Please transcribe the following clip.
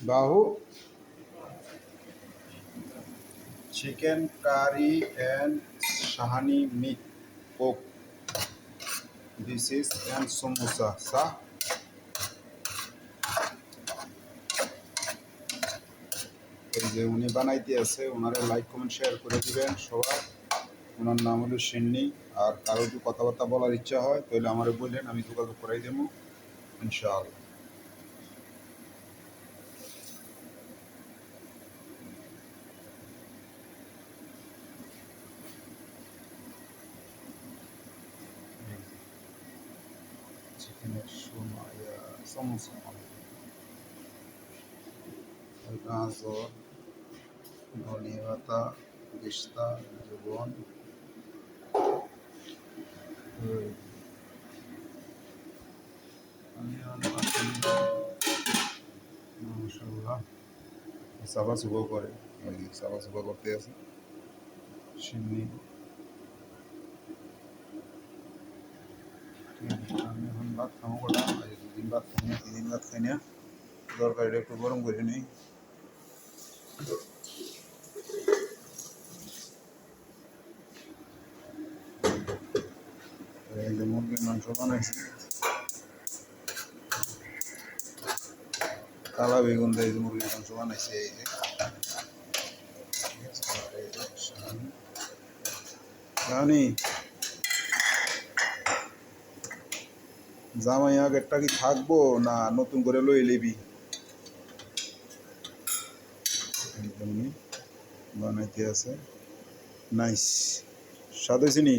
Bahu, chicken curry and shahani meat cook. This is and samosa. Sa? এই যে উনি বানাইতে আছে, ওনারা লাইক কমেন্ট শেয়ার করে দিবেন সবাই। ওনার নাম হলো সিন্নি। আর কারো যদি কথাবার্তা বলার ইচ্ছা হয় তাহলে আমারে বললেন, আমি যোগাযোগ করাই দেবো ইনশাআল্লাহ। চিকেনের সমোসা, গাজর, ধনিয়া পাতা, পিস্তা, লবণ, মশলা সাবা সুবা করে, সাবা সুবা করতে আছে সিন্নি। আমি এখন ভাত খাবো কটা, আজ 2 দিন ভাত খাই না, 3 দিন ভাত খাই না। তরকারিটা একটু গরম করে নিই। এই যে মুরগির মাংস বানাইছি, কালা বেগুন দিয়ে এই যে মুরগির মাংস বানাইছি। এই যে জানি জামাই আগেরটা কি থাকবো না নতুন করে লই লিবি, বানাইতে আছে। নাইস, স্বাদ হয়েছে নি?